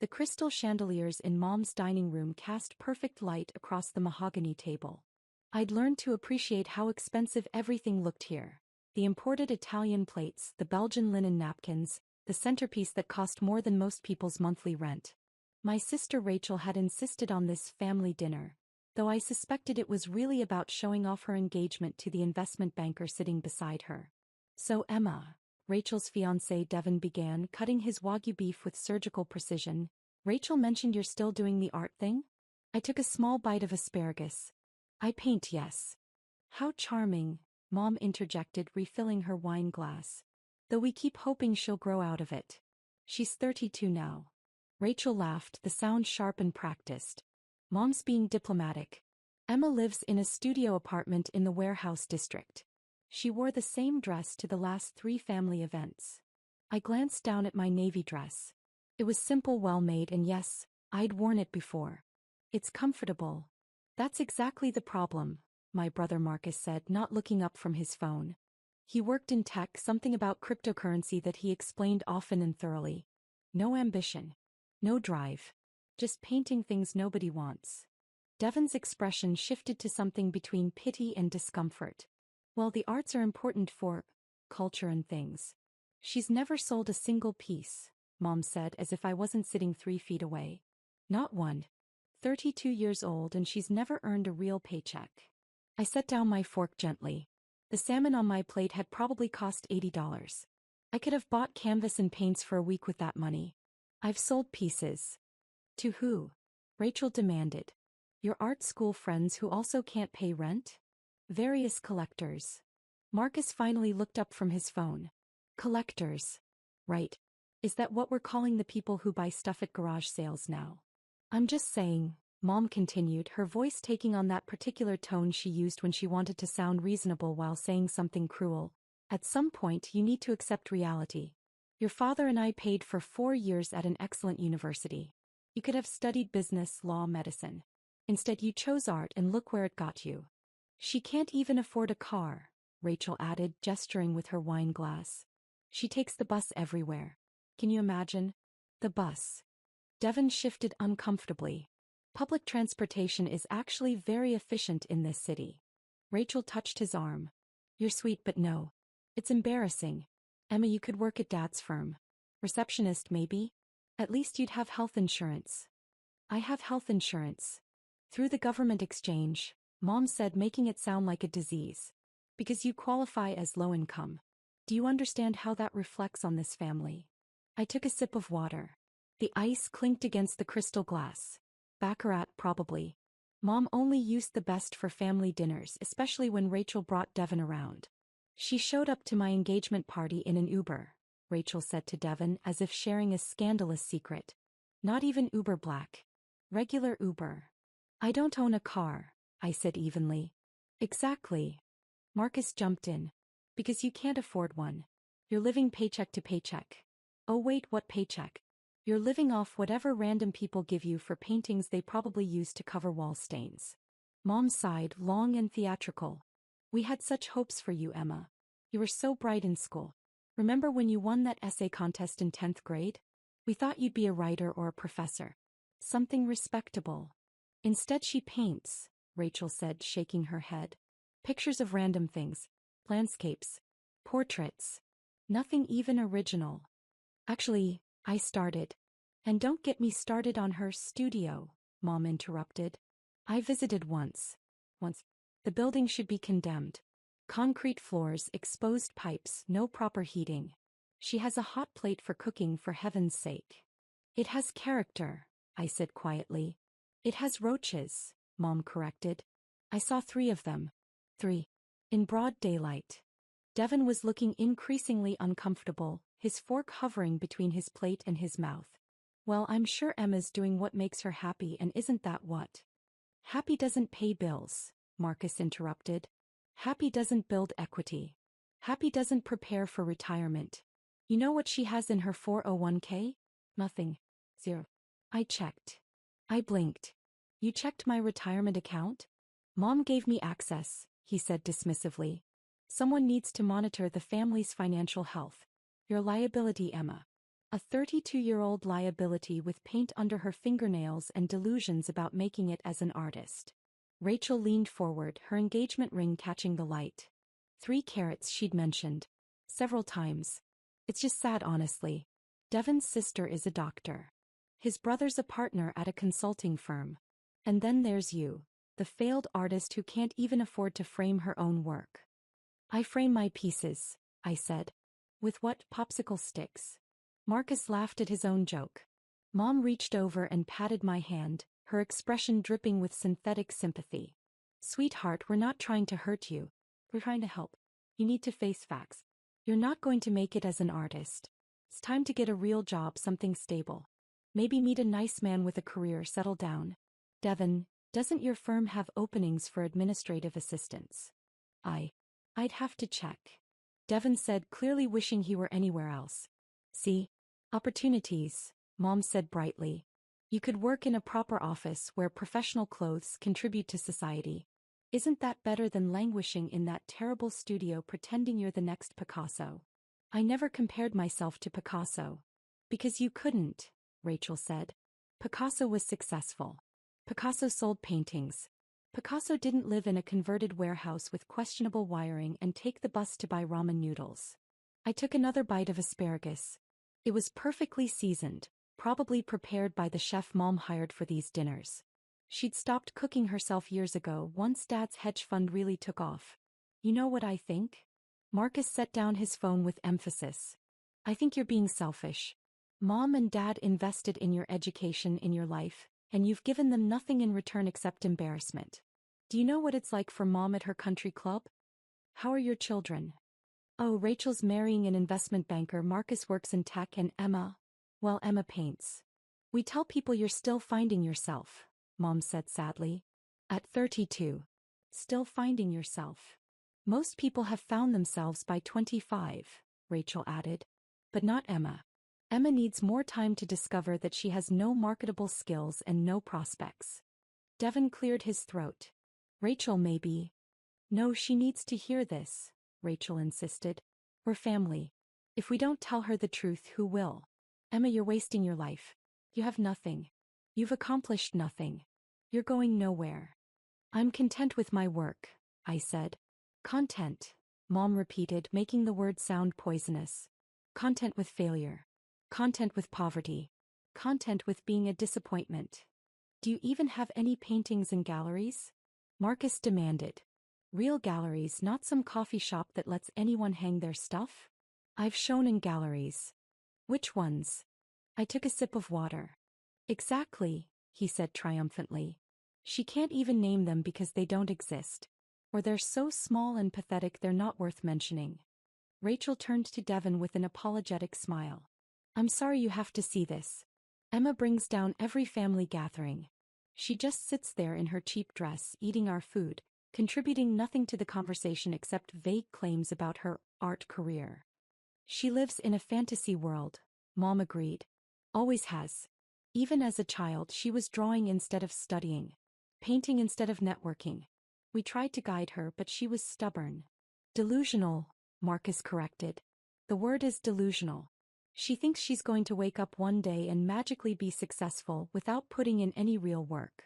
The crystal chandeliers in Mom's dining room cast perfect light across the mahogany table. I'd learned to appreciate how expensive everything looked here. The imported Italian plates, the Belgian linen napkins, the centerpiece that cost more than most people's monthly rent. My sister Rachel had insisted on this family dinner, though I suspected it was really about showing off her engagement to the investment banker sitting beside her. So Emma, Rachel's fiancé Devon began, cutting his Wagyu beef with surgical precision. Rachel mentioned you're still doing the art thing? I took a small bite of asparagus. I paint, yes. How charming, Mom interjected, refilling her wine glass. Though we keep hoping she'll grow out of it. She's 32 now. Rachel laughed, the sound sharp and practiced. Mom's being diplomatic. Emma lives in a studio apartment in the warehouse district. She wore the same dress to the last 3 family events. I glanced down at my navy dress. It was simple, well-made, and yes, I'd worn it before. It's comfortable. That's exactly the problem, my brother Marcus said, not looking up from his phone. He worked in tech, something about cryptocurrency that he explained often and thoroughly. No ambition. No drive. Just painting things nobody wants. Devon's expression shifted to something between pity and discomfort. Well, the arts are important for culture and things. She's never sold a single piece, Mom said, as if I wasn't sitting 3 feet away. Not one. 32 years old, and she's never earned a real paycheck. I set down my fork gently. The salmon on my plate had probably cost $80. I could have bought canvas and paints for a week with that money. I've sold pieces. To who? Rachel demanded. Your art school friends who also can't pay rent? Various collectors. Marcus finally looked up from his phone. Collectors. Right. Is that what we're calling the people who buy stuff at garage sales now? I'm just saying, Mom continued, her voice taking on that particular tone she used when she wanted to sound reasonable while saying something cruel. At some point you need to accept reality. Your father and I paid for 4 years at an excellent university. You could have studied business, law, medicine. Instead you chose art, and look where it got you. She can't even afford a car, Rachel added, gesturing with her wine glass. She takes the bus everywhere. Can you imagine? The bus. Devon shifted uncomfortably. Public transportation is actually very efficient in this city. Rachel touched his arm. You're sweet, but no. It's embarrassing. Emma, you could work at Dad's firm. Receptionist, maybe? At least you'd have health insurance. I have health insurance. Through the government exchange, Mom said, making it sound like a disease. Because you qualify as low income. Do you understand how that reflects on this family? I took a sip of water. The ice clinked against the crystal glass. Baccarat, probably. Mom only used the best for family dinners, especially when Rachel brought Devon around. She showed up to my engagement party in an Uber, Rachel said to Devon, as if sharing a scandalous secret. Not even Uber Black. Regular Uber. I don't own a car, I said evenly. Exactly. Marcus jumped in. Because you can't afford one. You're living paycheck to paycheck. Oh wait, what paycheck? You're living off whatever random people give you for paintings they probably use to cover wall stains. Mom sighed, long and theatrical. We had such hopes for you, Emma. You were so bright in school. Remember when you won that essay contest in 10th grade? We thought you'd be a writer or a professor. Something respectable. Instead she paints, Rachel said, shaking her head. Pictures of random things. Landscapes. Portraits. Nothing even original. Actually, I started. And don't get me started on her studio, Mom interrupted. I visited once. The building should be condemned. Concrete floors, exposed pipes, no proper heating. She has a hot plate for cooking, for heaven's sake. It has character, I said quietly. It has roaches, Mom corrected. I saw 3 of them. 3. In broad daylight. Devon was looking increasingly uncomfortable, his fork hovering between his plate and his mouth. Well, I'm sure Emma's doing what makes her happy, and isn't that what? Happy doesn't pay bills, Marcus interrupted. Happy doesn't build equity. Happy doesn't prepare for retirement. You know what she has in her 401k? Nothing. 0. I checked. I blinked. You checked my retirement account? Mom gave me access, he said dismissively. Someone needs to monitor the family's financial health. Your liability, Emma. A 32-year-old liability with paint under her fingernails and delusions about making it as an artist. Rachel leaned forward, her engagement ring catching the light. 3 carats, she'd mentioned. Several times. It's just sad, honestly. Devon's sister is a doctor. His brother's a partner at a consulting firm. And then there's you, the failed artist who can't even afford to frame her own work. I frame my pieces, I said. With what, popsicle sticks? Marcus laughed at his own joke. Mom reached over and patted my hand, her expression dripping with synthetic sympathy. Sweetheart, we're not trying to hurt you. We're trying to help. You need to face facts. You're not going to make it as an artist. It's time to get a real job, something stable. Maybe meet a nice man with a career, settle down. Devon, doesn't your firm have openings for administrative assistants? I'd have to check. Devon said, clearly wishing he were anywhere else. See? Opportunities, Mom said brightly. You could work in a proper office where professional clothes contribute to society. Isn't that better than languishing in that terrible studio pretending you're the next Picasso? I never compared myself to Picasso. Because you couldn't, Rachel said. Picasso was successful. Picasso sold paintings. Picasso didn't live in a converted warehouse with questionable wiring and take the bus to buy ramen noodles. I took another bite of asparagus. It was perfectly seasoned, probably prepared by the chef Mom hired for these dinners. She'd stopped cooking herself years ago once Dad's hedge fund really took off. You know what I think? Marcus set down his phone with emphasis. I think you're being selfish. Mom and Dad invested in your education, in your life, and you've given them nothing in return except embarrassment. Do you know what it's like for Mom at her country club? How are your children? Oh, Rachel's marrying an investment banker, Marcus works in tech, and Emma? Well, Emma paints. We tell people you're still finding yourself, Mom said sadly. At 32. Still finding yourself. Most people have found themselves by 25, Rachel added. But not Emma. Emma needs more time to discover that she has no marketable skills and no prospects. Devon cleared his throat. Rachel, maybe. No, she needs to hear this, Rachel insisted. We're family. If we don't tell her the truth, who will? Emma, you're wasting your life. You have nothing. You've accomplished nothing. You're going nowhere. I'm content with my work, I said. Content, Mom repeated, making the word sound poisonous. Content with failure. Content with poverty. Content with being a disappointment. Do you even have any paintings in galleries? Marcus demanded. Real galleries, not some coffee shop that lets anyone hang their stuff? I've shown in galleries. Which ones? I took a sip of water. Exactly, he said triumphantly. She can't even name them because they don't exist. Or they're so small and pathetic they're not worth mentioning. Rachel turned to Devon with an apologetic smile. I'm sorry you have to see this. Emma brings down every family gathering. She just sits there in her cheap dress, eating our food, contributing nothing to the conversation except vague claims about her art career. She lives in a fantasy world, Mom agreed. Always has. Even as a child, she was drawing instead of studying, painting instead of networking. We tried to guide her, but she was stubborn. Delusional, Marcus corrected. The word is delusional. She thinks she's going to wake up one day and magically be successful without putting in any real work.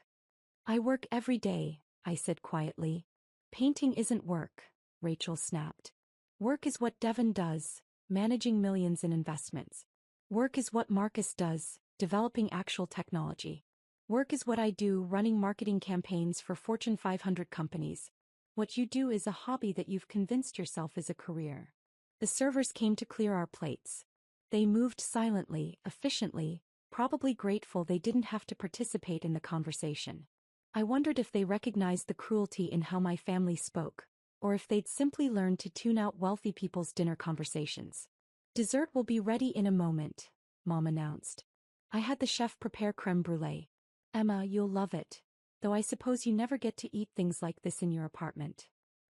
I work every day, I said quietly. Painting isn't work, Rachel snapped. Work is what Devon does, managing millions in investments. Work is what Marcus does, developing actual technology. Work is what I do, running marketing campaigns for Fortune 500 companies. What you do is a hobby that you've convinced yourself is a career. The servers came to clear our plates. They moved silently, efficiently, probably grateful they didn't have to participate in the conversation. I wondered if they recognized the cruelty in how my family spoke, or if they'd simply learned to tune out wealthy people's dinner conversations. Dessert will be ready in a moment, Mom announced. I had the chef prepare creme brulee. Emma, you'll love it. Though I suppose you never get to eat things like this in your apartment.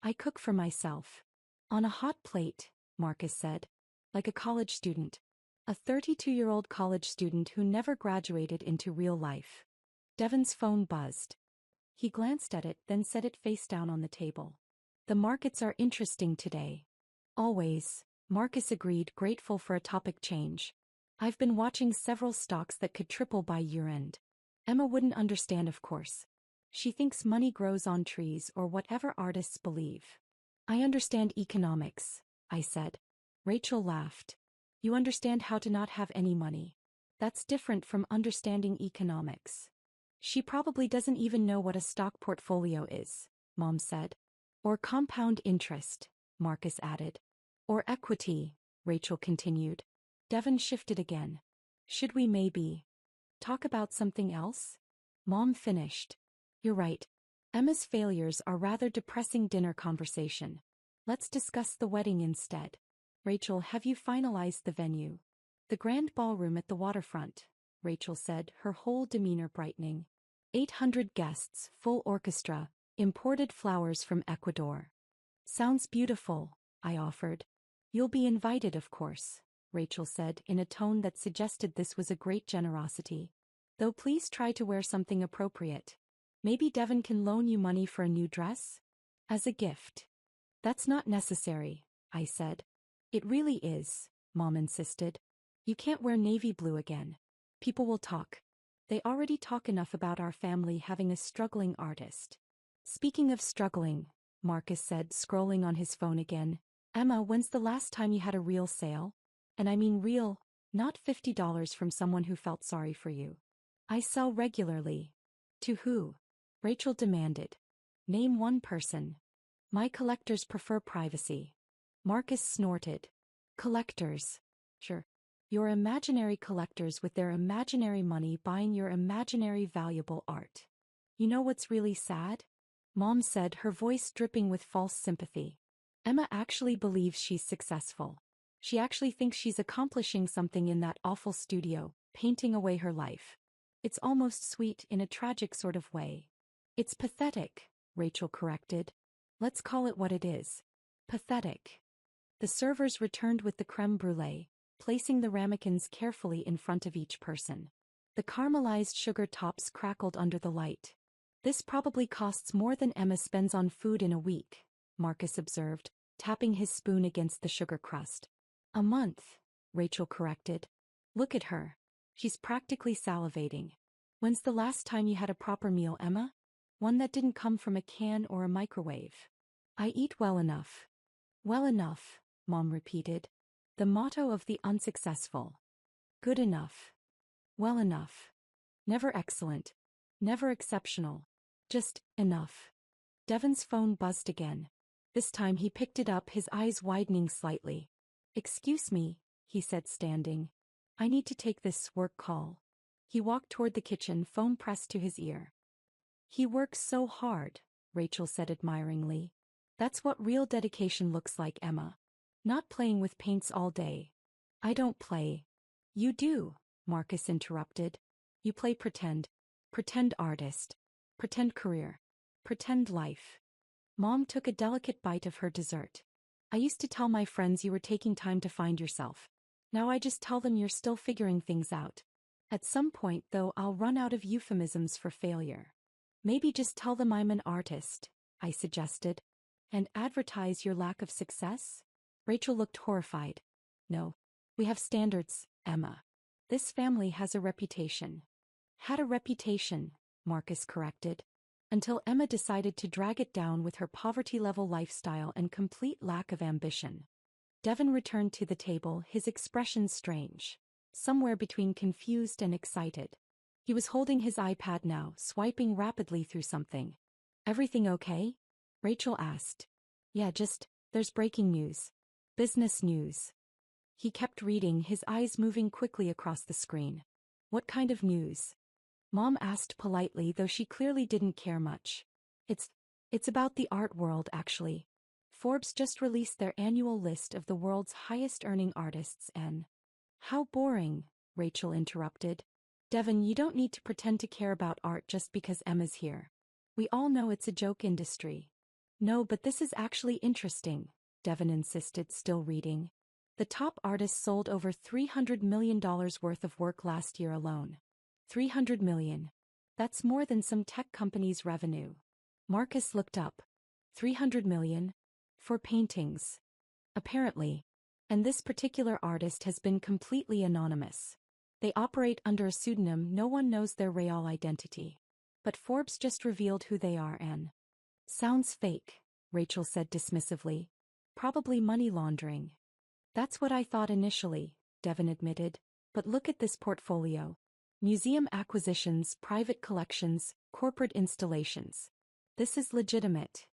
I cook for myself. On a hot plate, Marcus said. Like a college student. A 32-year-old college student who never graduated into real life. Devon's phone buzzed. He glanced at it, then set it face down on the table. The markets are interesting today. Always, Marcus agreed, grateful for a topic change. I've been watching several stocks that could triple by year-end. Emma wouldn't understand, of course. She thinks money grows on trees or whatever artists believe. I understand economics, I said. Rachel laughed. You understand how to not have any money. That's different from understanding economics. She probably doesn't even know what a stock portfolio is, Mom said. Or compound interest, Marcus added. Or equity, Rachel continued. Devon shifted again. Should we maybe talk about something else? Mom finished. You're right. Emma's failures are rather depressing dinner conversation. Let's discuss the wedding instead. Rachel, have you finalized the venue? The grand ballroom at the waterfront, Rachel said, her whole demeanor brightening. 800 guests, full orchestra, imported flowers from Ecuador. Sounds beautiful, I offered. You'll be invited, of course, Rachel said in a tone that suggested this was a great generosity. Though please try to wear something appropriate. Maybe Devon can loan you money for a new dress? As a gift. That's not necessary, I said. It really is, Mom insisted. You can't wear navy blue again. People will talk. They already talk enough about our family having a struggling artist. Speaking of struggling, Marcus said, scrolling on his phone again. Emma, when's the last time you had a real sale? And I mean real, not $50 from someone who felt sorry for you. I sell regularly. To who? Rachel demanded. Name one person. My collectors prefer privacy. Marcus snorted. Collectors. Sure. Your imaginary collectors with their imaginary money buying your imaginary valuable art. You know what's really sad? Mom said, her voice dripping with false sympathy. Emma actually believes she's successful. She actually thinks she's accomplishing something in that awful studio, painting away her life. It's almost sweet in a tragic sort of way. It's pathetic, Rachel corrected. Let's call it what it is. Pathetic. The servers returned with the crème brûlée, placing the ramekins carefully in front of each person. The caramelized sugar tops crackled under the light. This probably costs more than Emma spends on food in a week, Marcus observed, tapping his spoon against the sugar crust. A month, Rachel corrected. Look at her. She's practically salivating. When's the last time you had a proper meal, Emma? One that didn't come from a can or a microwave. I eat well enough. Well enough, Mom repeated. The motto of the unsuccessful. Good enough. Well enough. Never excellent. Never exceptional. Just enough. Devon's phone buzzed again. This time he picked it up, his eyes widening slightly. Excuse me, he said, standing. I need to take this work call. He walked toward the kitchen, phone pressed to his ear. He works so hard, Rachel said admiringly. That's what real dedication looks like, Emma. Not playing with paints all day. I don't play. You do, Marcus interrupted. You play pretend. Pretend artist. Pretend career. Pretend life. Mom took a delicate bite of her dessert. I used to tell my friends you were taking time to find yourself. Now I just tell them you're still figuring things out. At some point, though, I'll run out of euphemisms for failure. Maybe just tell them I'm an artist, I suggested. And advertise your lack of success? Rachel looked horrified. No. We have standards, Emma. This family has a reputation. Had a reputation, Marcus corrected. Until Emma decided to drag it down with her poverty-level lifestyle and complete lack of ambition. Devon returned to the table, his expression strange. Somewhere between confused and excited. He was holding his iPad now, swiping rapidly through something. Everything okay? Rachel asked. Yeah, there's breaking news. Business news. He kept reading, his eyes moving quickly across the screen. What kind of news? Mom asked politely, though she clearly didn't care much. It's about the art world, actually. Forbes just released their annual list of the world's highest-earning artists and... How boring, Rachel interrupted. Devon, you don't need to pretend to care about art just because Emma's here. We all know it's a joke industry. No, but this is actually interesting, Devon insisted, still reading. The top artists sold over $300 million worth of work last year alone. $300 million. That's more than some tech companies' revenue. Marcus looked up. $300 million? For paintings. Apparently. And this particular artist has been completely anonymous. They operate under a pseudonym, no one knows their real identity. But Forbes just revealed who they are and... Sounds fake, Rachel said dismissively. Probably money laundering. That's what I thought initially, Devon admitted. But look at this portfolio. Museum acquisitions, private collections, corporate installations. This is legitimate.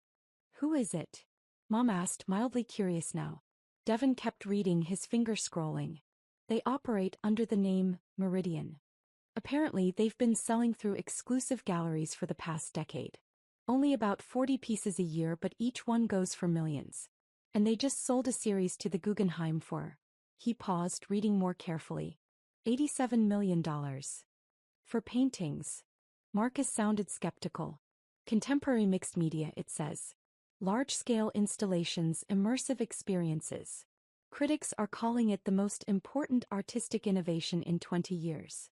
Who is it? Mom asked, mildly curious now. Devon kept reading, his finger scrolling. They operate under the name Meridian. Apparently, they've been selling through exclusive galleries for the past decade. Only about 40 pieces a year, but each one goes for millions. And they just sold a series to the Guggenheim for... He paused, reading more carefully. $87 million. For paintings. Marcus sounded skeptical. Contemporary mixed media, it says. Large-scale installations, immersive experiences. Critics are calling it the most important artistic innovation in 20 years.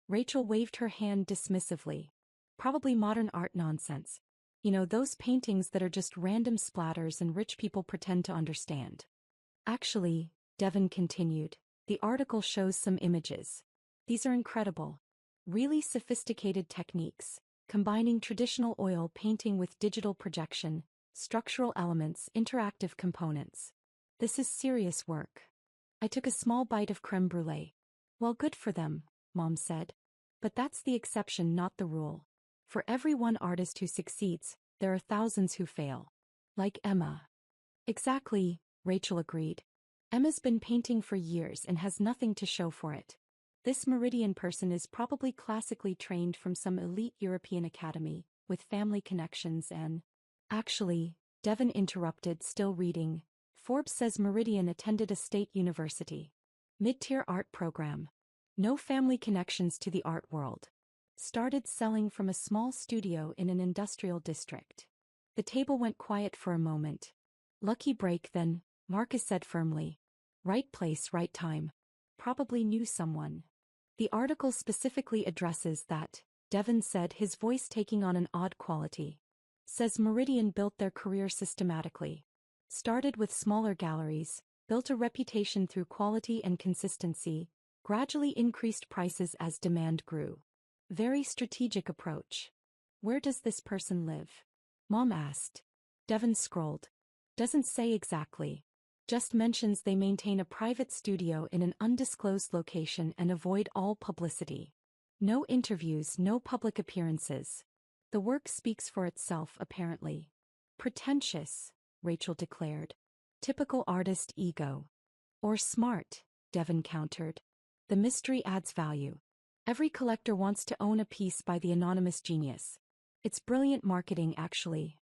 Rachel waved her hand dismissively. Probably modern art nonsense. You know, those paintings that are just random splatters and rich people pretend to understand. Actually, Devon continued, the article shows some images. These are incredible. Really sophisticated techniques, combining traditional oil painting with digital projection, structural elements, interactive components. This is serious work. I took a small bite of creme brulee. Well, good for them, Mom said. But that's the exception, not the rule. For every one artist who succeeds, there are thousands who fail. Like Emma. Exactly, Rachel agreed. Emma's been painting for years and has nothing to show for it. This Meridian person is probably classically trained from some elite European academy, with family connections and... Actually, Devon interrupted, still reading. Forbes says Meridian attended a state university. Mid-tier art program. No family connections to the art world. Started selling from a small studio in an industrial district. The table went quiet for a moment. Lucky break then, Marcus said firmly. Right place, right time. Probably knew someone. The article specifically addresses that, Devon said, his voice taking on an odd quality. Says Meridian built their career systematically. Started with smaller galleries, built a reputation through quality and consistency, gradually increased prices as demand grew. Very strategic approach. Where does this person live? Mom asked. Devon scrolled. Doesn't say exactly. Just mentions they maintain a private studio in an undisclosed location and avoid all publicity. No interviews, no public appearances. The work speaks for itself, apparently. Pretentious, Rachel declared. Typical artist ego. Or smart, Devon countered. The mystery adds value. Every collector wants to own a piece by the anonymous genius. It's brilliant marketing, actually.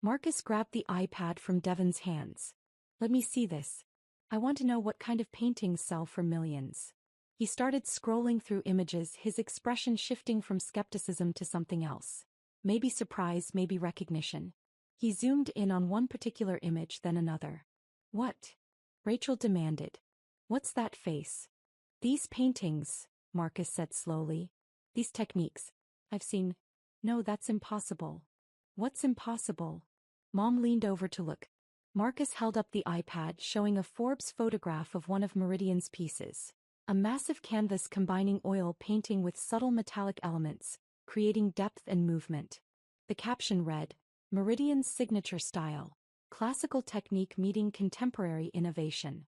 Marcus grabbed the iPad from Devon's hands. Let me see this. I want to know what kind of paintings sell for millions. He started scrolling through images, his expression shifting from skepticism to something else. Maybe surprise, maybe recognition. He zoomed in on one particular image, then another. What? Rachel demanded. What's that face? These paintings, Marcus said slowly. These techniques. I've seen. No, that's impossible. What's impossible? Mom leaned over to look. Marcus held up the iPad, showing a Forbes photograph of one of Meridian's pieces. A massive canvas combining oil painting with subtle metallic elements, creating depth and movement. The caption read, Meridian's signature style. Classical technique meeting contemporary innovation.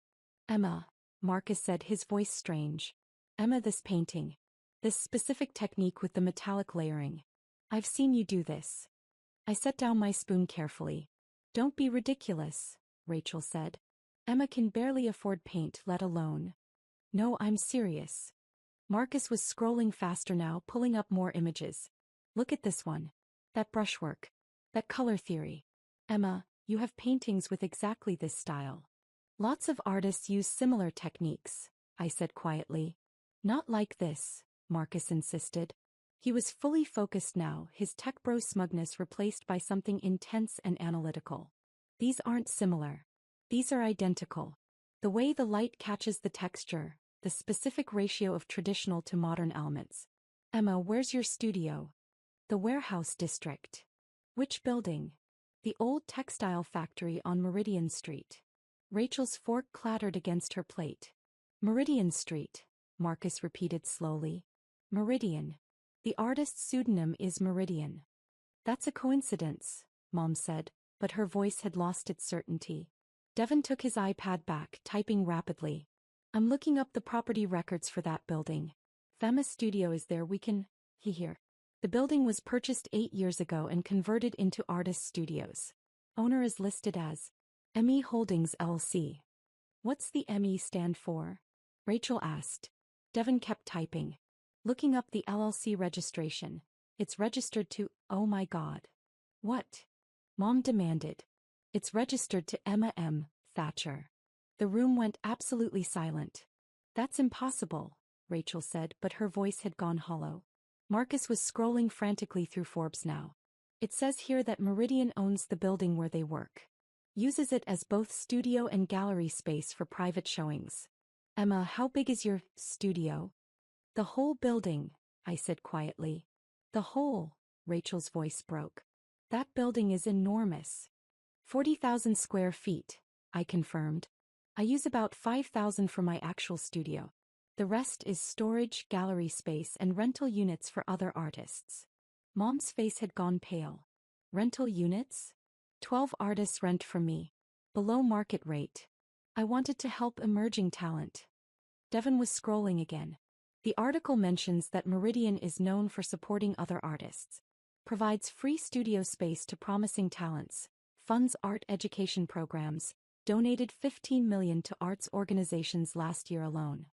Emma, Marcus said, his voice strange. Emma, this painting. This specific technique with the metallic layering. I've seen you do this. I set down my spoon carefully. Don't be ridiculous, Rachel said. Emma can barely afford paint, let alone. No, I'm serious. Marcus was scrolling faster now, pulling up more images. Look at this one. That brushwork. That color theory. Emma, you have paintings with exactly this style. Lots of artists use similar techniques, I said quietly. Not like this, Marcus insisted. He was fully focused now, his tech bro smugness replaced by something intense and analytical. These aren't similar. These are identical. The way the light catches the texture, the specific ratio of traditional to modern elements. Emma, where's your studio? The warehouse district. Which building? The old textile factory on Meridian Street. Rachel's fork clattered against her plate. Meridian Street, Marcus repeated slowly. Meridian. The artist's pseudonym is Meridian. That's a coincidence, Mom said, but her voice had lost its certainty. Devon took his iPad back, typing rapidly. I'm looking up the property records for that building. Fama Studio is there. We can hear. The building was purchased 8 years ago and converted into artist studios. Owner is listed as ME Holdings LC. What's the ME stand for? Rachel asked. Devon kept typing. Looking up the LLC registration. It's registered to, oh my God. What? Mom demanded. It's registered to Emma M. Thatcher. The room went absolutely silent. That's impossible, Rachel said, but her voice had gone hollow. Marcus was scrolling frantically through Forbes now. It says here that Meridian owns the building where they work. Uses it as both studio and gallery space for private showings. Emma, how big is your studio? The whole building, I said quietly. The whole, Rachel's voice broke. That building is enormous. 40,000 square feet, I confirmed. I use about 5,000 for my actual studio. The rest is storage, gallery space, and rental units for other artists. Mom's face had gone pale. Rental units? 12 artists rent from me. Below market rate. I wanted to help emerging talent. Devon was scrolling again. The article mentions that Meridian is known for supporting other artists. Provides free studio space to promising talents. Funds art education programs. Donated $15 million to arts organizations last year alone.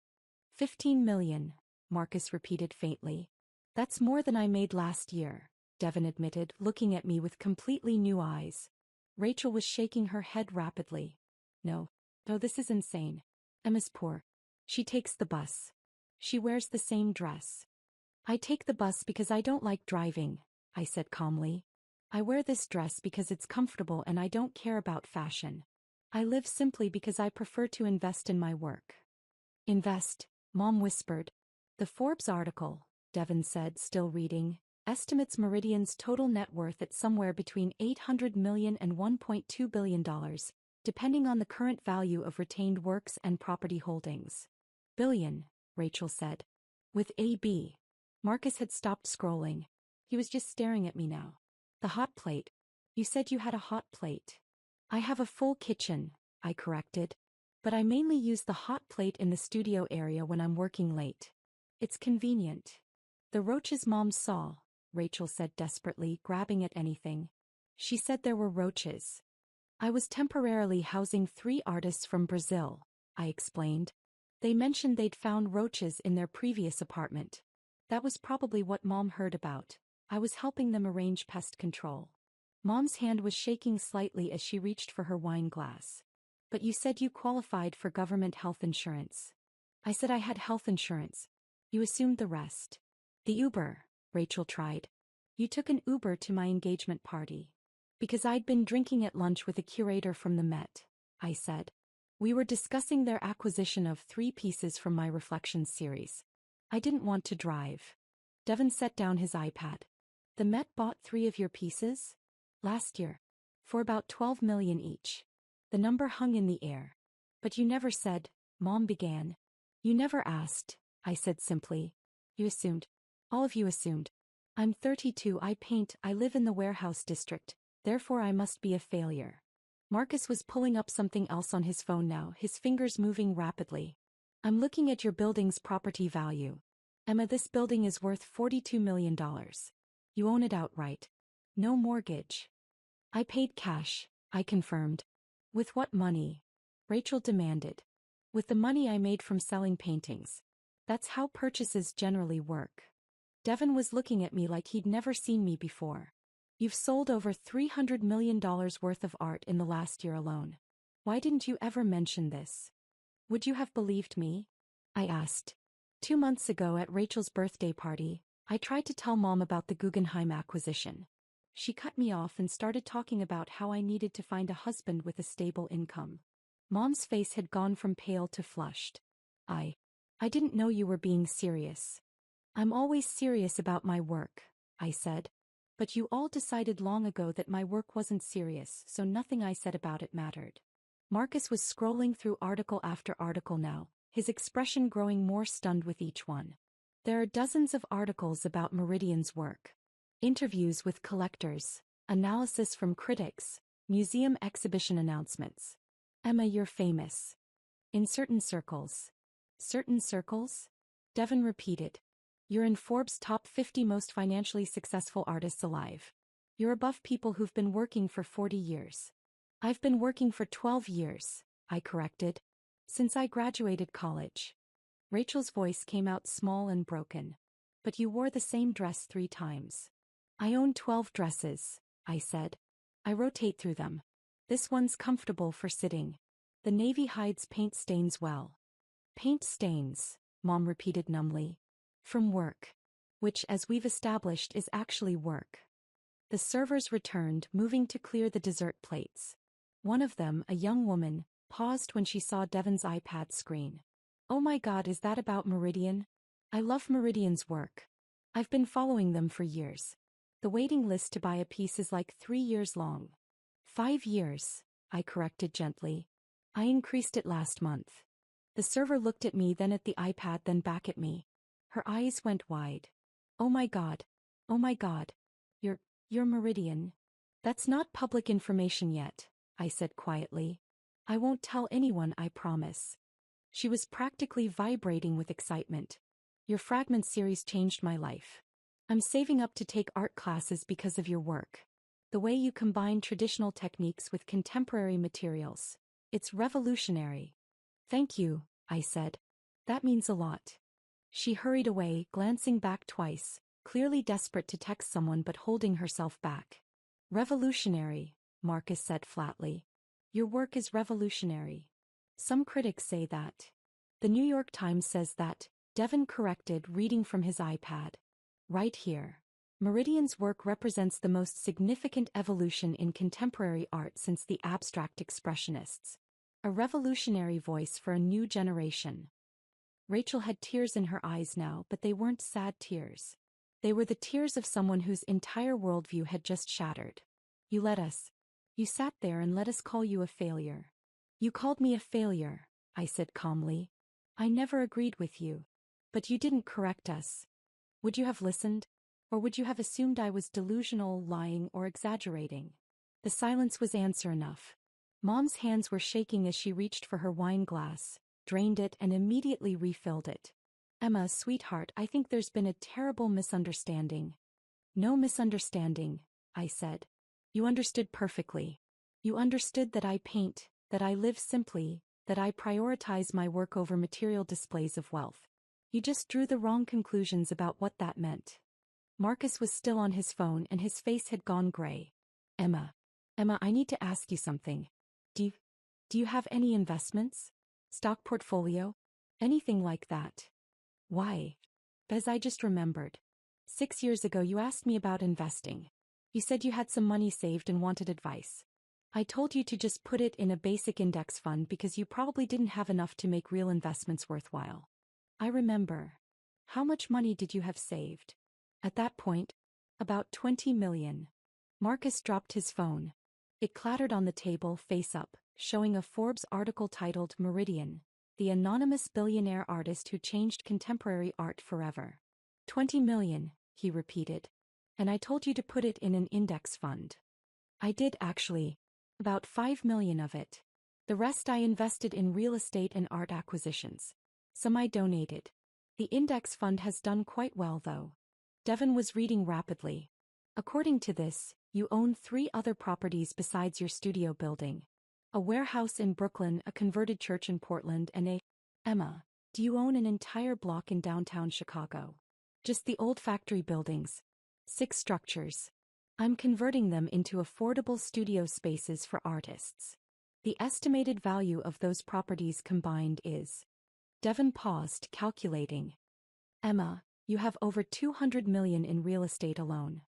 $15 million, Marcus repeated faintly. That's more than I made last year, Devon admitted, looking at me with completely new eyes. Rachel was shaking her head rapidly. No, this is insane. Emma's poor. She takes the bus. She wears the same dress. I take the bus because I don't like driving, I said calmly. I wear this dress because it's comfortable and I don't care about fashion. I live simply because I prefer to invest in my work. Invest, Mom whispered. The Forbes article, Devon said, still reading, estimates Meridian's total net worth at somewhere between $800 million and $1.2 billion, depending on the current value of retained works and property holdings. Billion, Rachel said. With AB. Marcus had stopped scrolling. He was just staring at me now. The hot plate. You said you had a hot plate. I have a full kitchen, I corrected. But I mainly use the hot plate in the studio area when I'm working late. It's convenient. The roaches Mom saw, Rachel said desperately, grabbing at anything. She said there were roaches. I was temporarily housing 3 artists from Brazil, I explained. They mentioned they'd found roaches in their previous apartment. That was probably what Mom heard about. I was helping them arrange pest control. Mom's hand was shaking slightly as she reached for her wine glass. But you said you qualified for government health insurance. I said I had health insurance. You assumed the rest. The Uber, Rachel tried. You took an Uber to my engagement party. Because I'd been drinking at lunch with a curator from the Met, I said. We were discussing their acquisition of 3 pieces from my Reflections series. I didn't want to drive. Devon set down his iPad. The Met bought 3 of your pieces? Last year. For about $12 million each. The number hung in the air. But you never said, Mom began. You never asked, I said simply. You assumed. All of you assumed. I'm 32, I paint, I live in the warehouse district, therefore I must be a failure. Marcus was pulling up something else on his phone now, his fingers moving rapidly. I'm looking at your building's property value. Emma, this building is worth $42 million. You own it outright. No mortgage. I paid cash, I confirmed. With what money? Rachel demanded. With the money I made from selling paintings. That's how purchases generally work. Devon was looking at me like he'd never seen me before. You've sold over $300 million worth of art in the last year alone. Why didn't you ever mention this? Would you have believed me? I asked. 2 months ago at Rachel's birthday party, I tried to tell Mom about the Guggenheim acquisition. She cut me off and started talking about how I needed to find a husband with a stable income. Mom's face had gone from pale to flushed. I didn't know you were being serious. I'm always serious about my work, I said. But you all decided long ago that my work wasn't serious, so nothing I said about it mattered. Marcus was scrolling through article after article now, his expression growing more stunned with each one. There are dozens of articles about Meridian's work. Interviews with collectors, analysis from critics, museum exhibition announcements. Emma, you're famous. In certain circles. Certain circles? Devon repeated. You're in Forbes' top 50 most financially successful artists alive. You're above people who've been working for 40 years. I've been working for 12 years, I corrected. Since I graduated college. Rachel's voice came out small and broken. But you wore the same dress 3 times. I own 12 dresses, I said. I rotate through them. This one's comfortable for sitting. The navy hides paint stains well. Paint stains, Mom repeated numbly. From work. Which, as we've established, is actually work. The servers returned, moving to clear the dessert plates. One of them, a young woman, paused when she saw Devon's iPad screen. Oh my God, is that about Meridian? I love Meridian's work. I've been following them for years. The waiting list to buy a piece is like 3 years long. 5 years, I corrected gently. I increased it last month. The server looked at me, then at the iPad, then back at me. Her eyes went wide. Oh my God. Oh my God. You're Meridian. That's not public information yet, I said quietly. I won't tell anyone, I promise. She was practically vibrating with excitement. Your Fragment series changed my life. I'm saving up to take art classes because of your work. The way you combine traditional techniques with contemporary materials. It's revolutionary. Thank you, I said. That means a lot. She hurried away, glancing back twice, clearly desperate to text someone but holding herself back. Revolutionary, Marcus said flatly. Your work is revolutionary. Some critics say that. The New York Times says that, Devon corrected, reading from his iPad. Right here. Meridian's work represents the most significant evolution in contemporary art since the abstract expressionists. A revolutionary voice for a new generation. Rachel had tears in her eyes now, but they weren't sad tears. They were the tears of someone whose entire worldview had just shattered. You sat there and let us call you a failure. You called me a failure, I said calmly. I never agreed with you. But you didn't correct us. Would you have listened? Or would you have assumed I was delusional, lying, or exaggerating? The silence was answer enough. Mom's hands were shaking as she reached for her wine glass, drained it, and immediately refilled it. Emma, sweetheart, I think there's been a terrible misunderstanding. No misunderstanding, I said. You understood perfectly. You understood that I paint, that I live simply, that I prioritize my work over material displays of wealth. You just drew the wrong conclusions about what that meant. Marcus was still on his phone and his face had gone gray. Emma, I need to ask you something. Do you have any investments? Stock portfolio? Anything like that? Why? Bez, I just remembered. 6 years ago you asked me about investing. You said you had some money saved and wanted advice. I told you to just put it in a basic index fund because you probably didn't have enough to make real investments worthwhile. I remember. How much money did you have saved? At that point, about 20 million. Marcus dropped his phone. It clattered on the table face up, showing a Forbes article titled Meridian, the anonymous billionaire artist who changed contemporary art forever. 20 million, he repeated. And I told you to put it in an index fund. I did actually. About 5 million of it. The rest I invested in real estate and art acquisitions. Some I donated. The index fund has done quite well though. Devon was reading rapidly. According to this, you own 3 other properties besides your studio building. A warehouse in Brooklyn, a converted church in Portland, and a... Emma, do you own an entire block in downtown Chicago? Just the old factory buildings. 6 structures. I'm converting them into affordable studio spaces for artists. The estimated value of those properties combined is... Devon paused, calculating. Emma, you have over 200 million in real estate alone.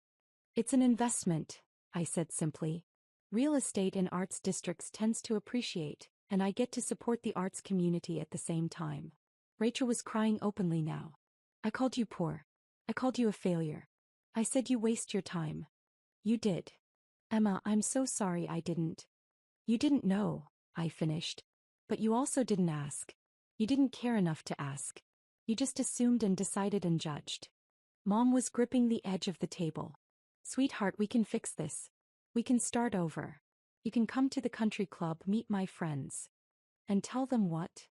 It's an investment, I said simply. Real estate in arts districts tends to appreciate, and I get to support the arts community at the same time. Rachel was crying openly now. I called you poor. I called you a failure. I said you waste your time. You did. Emma, I'm so sorry I didn't. You didn't know, I finished. But you also didn't ask. You didn't care enough to ask. You just assumed and decided and judged. Mom was gripping the edge of the table. Sweetheart, we can fix this. We can start over. You can come to the country club, meet my friends. And tell them what?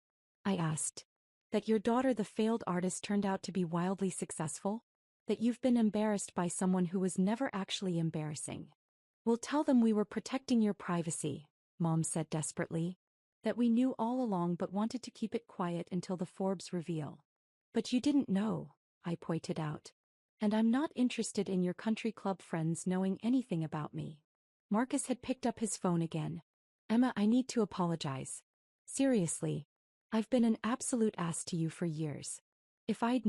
I asked. That your daughter, the failed artist, turned out to be wildly successful? That you've been embarrassed by someone who was never actually embarrassing. We'll tell them we were protecting your privacy, Mom said desperately. That we knew all along but wanted to keep it quiet until the Forbes reveal. But you didn't know, I pointed out. And I'm not interested in your country club friends knowing anything about me. Marcus had picked up his phone again. Emma, I need to apologize. Seriously. I've been an absolute ass to you for years. If you'd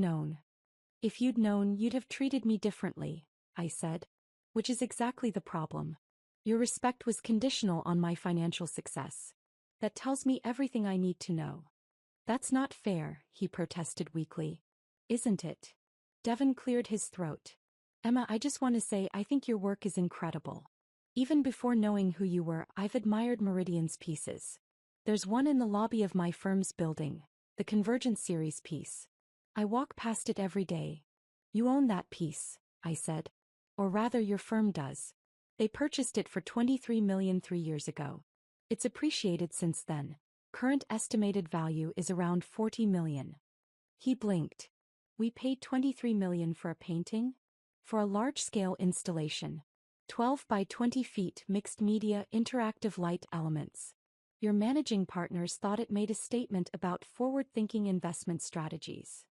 known, you'd have treated me differently, I said. Which is exactly the problem. Your respect was conditional on my financial success. That tells me everything I need to know. That's not fair, he protested weakly. Isn't it? Devon cleared his throat. Emma, I just want to say I think your work is incredible. Even before knowing who you were, I've admired Meridian's pieces. There's one in the lobby of my firm's building, the Convergence series piece. I walk past it every day. You own that piece, I said. Or rather, your firm does. They purchased it for $23 million 3 years ago. It's appreciated since then. Current estimated value is around $40 million. He blinked. We paid $23 million for a painting? For a large-scale installation. 12 by 20 feet mixed media interactive light elements. Your managing partners thought it made a statement about forward-thinking investment strategies.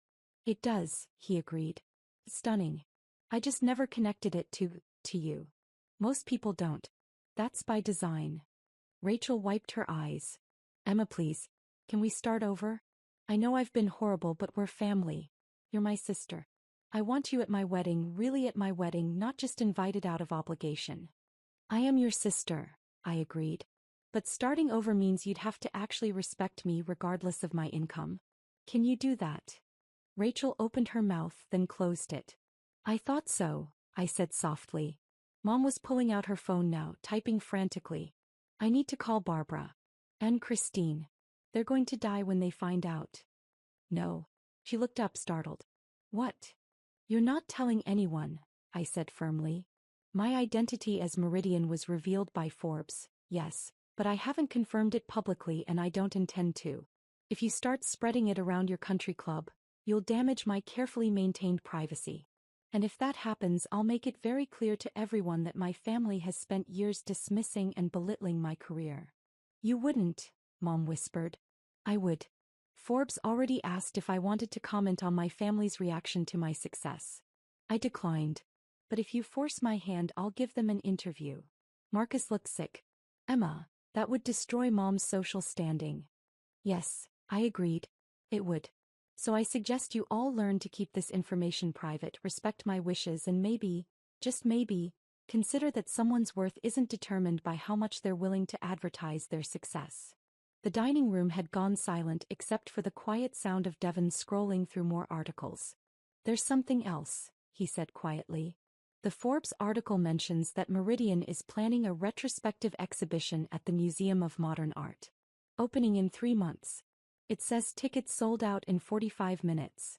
It does, he agreed. Stunning. I just never connected it to you. Most people don't. That's by design. Rachel wiped her eyes. Emma, please. Can we start over? I know I've been horrible, but we're family. You're my sister. I want you at my wedding, really at my wedding, not just invited out of obligation. I am your sister, I agreed. But starting over means you'd have to actually respect me regardless of my income. Can you do that? Rachel opened her mouth, then closed it. I thought so, I said softly. Mom was pulling out her phone now, typing frantically. I need to call Barbara. And Christine. They're going to die when they find out. No. She looked up, startled. What? You're not telling anyone, I said firmly. My identity as Meridian was revealed by Forbes, yes, but I haven't confirmed it publicly and I don't intend to. If you start spreading it around your country club, you'll damage my carefully maintained privacy. And if that happens, I'll make it very clear to everyone that my family has spent years dismissing and belittling my career. You wouldn't, Mom whispered. I would. Forbes already asked if I wanted to comment on my family's reaction to my success. I declined. But if you force my hand, I'll give them an interview. Marcus looked sick. Emma, that would destroy Mom's social standing. Yes, I agreed. It would. So I suggest you all learn to keep this information private, respect my wishes, and maybe, just maybe, consider that someone's worth isn't determined by how much they're willing to advertise their success. The dining room had gone silent except for the quiet sound of Devon scrolling through more articles. There's something else, he said quietly. The Forbes article mentions that Meridian is planning a retrospective exhibition at the Museum of Modern Art. Opening in 3 months. It says tickets sold out in 45 minutes.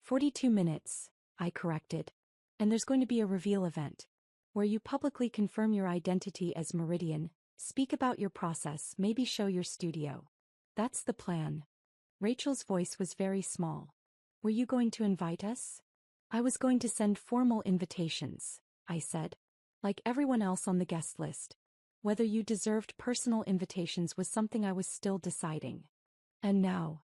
42 minutes, I corrected. And there's going to be a reveal event, where you publicly confirm your identity as Meridian, speak about your process, maybe show your studio. That's the plan. Rachel's voice was very small. Were you going to invite us? I was going to send formal invitations, I said. Like everyone else on the guest list. Whether you deserved personal invitations was something I was still deciding. And now?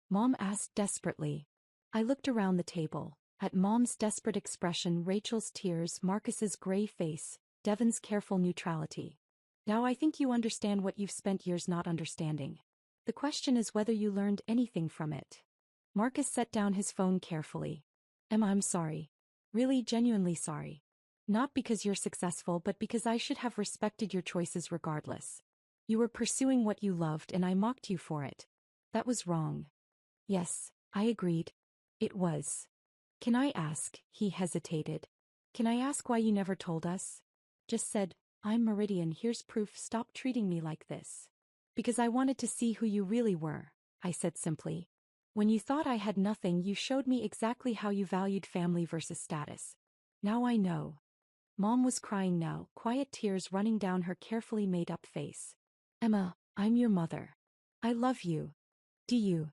Mom asked desperately. I looked around the table, at Mom's desperate expression, Rachel's tears, Marcus's gray face, Devon's careful neutrality. Now I think you understand what you've spent years not understanding. The question is whether you learned anything from it. Marcus set down his phone carefully. Emma, I'm sorry. Really, genuinely sorry. Not because you're successful, but because I should have respected your choices regardless. You were pursuing what you loved and I mocked you for it. That was wrong. Yes, I agreed. It was. Can I ask, he hesitated. Can I ask why you never told us? Just said, I'm Meridian, here's proof, stop treating me like this. Because I wanted to see who you really were, I said simply. When you thought I had nothing, you showed me exactly how you valued family versus status. Now I know. Mom was crying now, quiet tears running down her carefully made-up face. Emma, I'm your mother. I love you. Do you?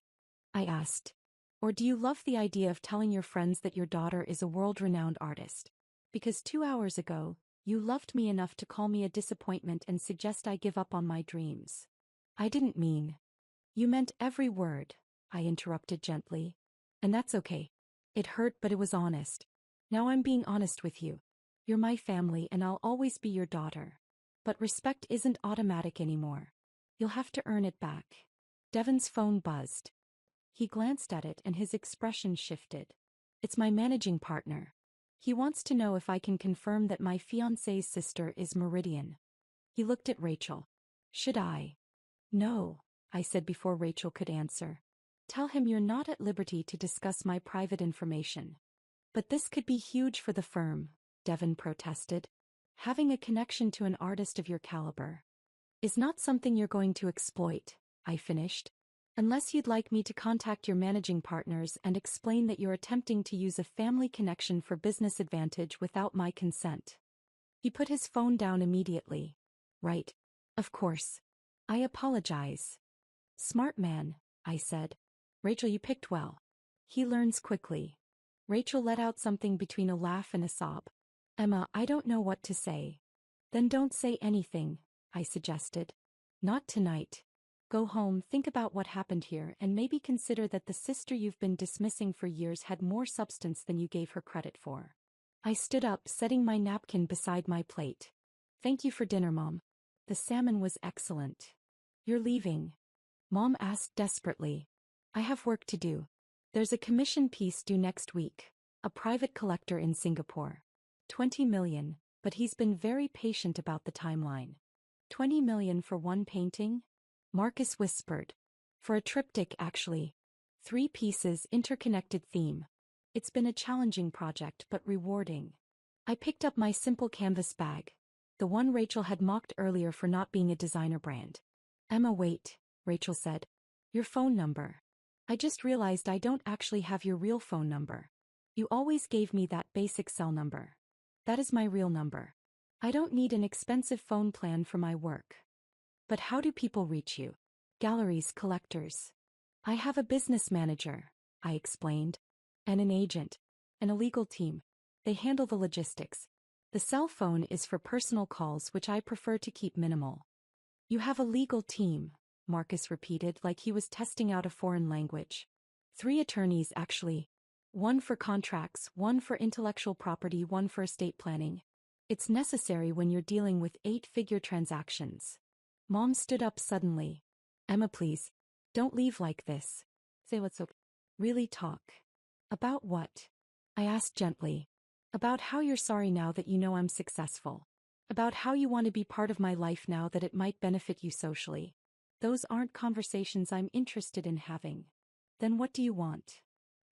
I asked. Or do you love the idea of telling your friends that your daughter is a world-renowned artist? Because 2 hours ago, you loved me enough to call me a disappointment and suggest I give up on my dreams. I didn't mean. You meant every word, I interrupted gently. And that's okay. It hurt, but it was honest. Now I'm being honest with you. You're my family and I'll always be your daughter. But respect isn't automatic anymore. You'll have to earn it back. Devon's phone buzzed. He glanced at it and his expression shifted. It's my managing partner. He wants to know if I can confirm that my fiancé's sister is Meridian. He looked at Rachel. Should I? No, I said before Rachel could answer. Tell him you're not at liberty to discuss my private information. But this could be huge for the firm, Devon protested. Having a connection to an artist of your caliber is not something you're going to exploit, I finished. Unless you'd like me to contact your managing partners and explain that you're attempting to use a family connection for business advantage without my consent. He put his phone down immediately. Right. Of course. I apologize. Smart man, I said. Rachel, you picked well. He learns quickly. Rachel let out something between a laugh and a sob. Emma, I don't know what to say. Then don't say anything, I suggested. Not tonight. Go home, think about what happened here, and maybe consider that the sister you've been dismissing for years had more substance than you gave her credit for. I stood up, setting my napkin beside my plate. Thank you for dinner, Mom. The salmon was excellent. You're leaving? Mom asked desperately. I have work to do. There's a commission piece due next week. A private collector in Singapore. 20 million, but he's been very patient about the timeline. 20 million for one painting? Marcus whispered. For a triptych, actually. 3 pieces, interconnected theme. It's been a challenging project, but rewarding. I picked up my simple canvas bag. The one Rachel had mocked earlier for not being a designer brand. Emma, wait, Rachel said. Your phone number. I just realized I don't actually have your real phone number. You always gave me that basic cell number. That is my real number. I don't need an expensive phone plan for my work. But how do people reach you? Galleries, collectors. I have a business manager, I explained. And an agent. And a legal team. They handle the logistics. The cell phone is for personal calls, which I prefer to keep minimal. You have a legal team, Marcus repeated like he was testing out a foreign language. 3 attorneys, actually. 1 for contracts, 1 for intellectual property, 1 for estate planning. It's necessary when you're dealing with 8-figure transactions. Mom stood up suddenly. Emma, please. Don't leave like this. Say what's okay. Really talk. About what? I asked gently. About how you're sorry now that you know I'm successful. About how you want to be part of my life now that it might benefit you socially. Those aren't conversations I'm interested in having. Then what do you want?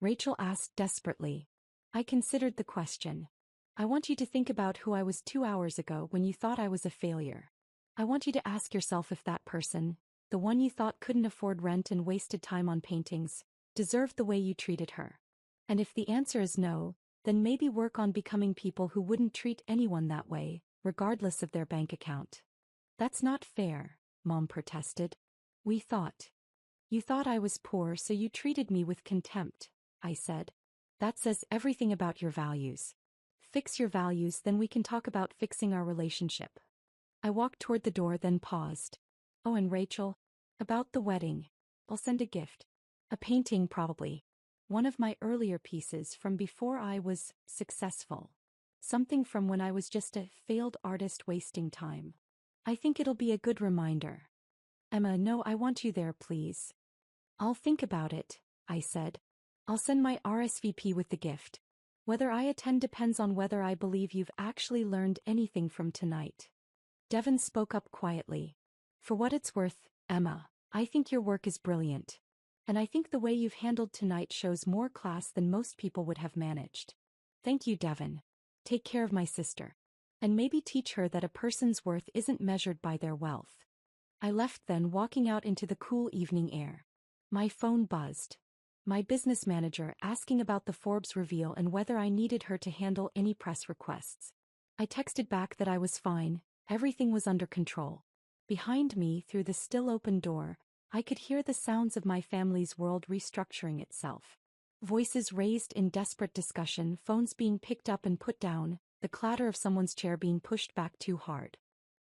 Rachel asked desperately. I considered the question. I want you to think about who I was 2 hours ago when you thought I was a failure. I want you to ask yourself if that person, the one you thought couldn't afford rent and wasted time on paintings, deserved the way you treated her. And if the answer is no, then maybe work on becoming people who wouldn't treat anyone that way, regardless of their bank account. That's not fair, Mom protested. You thought I was poor, so you treated me with contempt, I said. That says everything about your values. Fix your values, then we can talk about fixing our relationship. I walked toward the door, then paused. Oh, and Rachel, about the wedding. I'll send a gift. A painting, probably. One of my earlier pieces from before I was successful. Something from when I was just a failed artist wasting time. I think it'll be a good reminder. Emma, no, I want you there, please. I'll think about it, I said. I'll send my RSVP with the gift. Whether I attend depends on whether I believe you've actually learned anything from tonight. Devon spoke up quietly. For what it's worth, Emma, I think your work is brilliant. And I think the way you've handled tonight shows more class than most people would have managed. Thank you, Devon. Take care of my sister. And maybe teach her that a person's worth isn't measured by their wealth. I left then, walking out into the cool evening air. My phone buzzed. My business manager asking about the Forbes reveal and whether I needed her to handle any press requests. I texted back that I was fine, everything was under control. Behind me, through the still open door, I could hear the sounds of my family's world restructuring itself. Voices raised in desperate discussion, phones being picked up and put down, the clatter of someone's chair being pushed back too hard.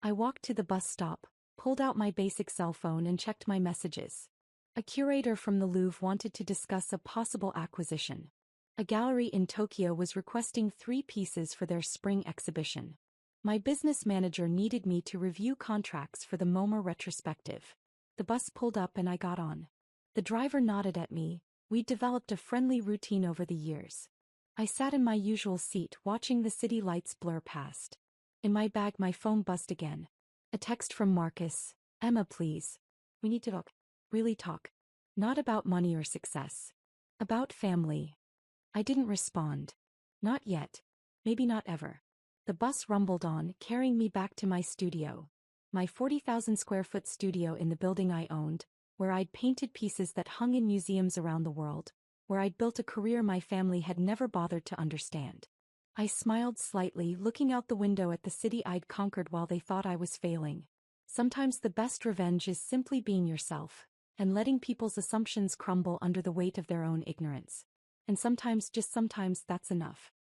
I walked to the bus stop, pulled out my basic cell phone and checked my messages. A curator from the Louvre wanted to discuss a possible acquisition. A gallery in Tokyo was requesting 3 pieces for their spring exhibition. My business manager needed me to review contracts for the MoMA retrospective. The bus pulled up and I got on. The driver nodded at me. We'd developed a friendly routine over the years. I sat in my usual seat watching the city lights blur past. In my bag my phone buzzed again. A text from Marcus. Emma, please. We need to talk. Really talk. Not about money or success. About family. I didn't respond. Not yet. Maybe not ever. The bus rumbled on, carrying me back to my studio. My 40,000 square foot studio in the building I owned, where I'd painted pieces that hung in museums around the world, where I'd built a career my family had never bothered to understand. I smiled slightly, looking out the window at the city I'd conquered while they thought I was failing. Sometimes the best revenge is simply being yourself, and letting people's assumptions crumble under the weight of their own ignorance. And sometimes, just sometimes, that's enough.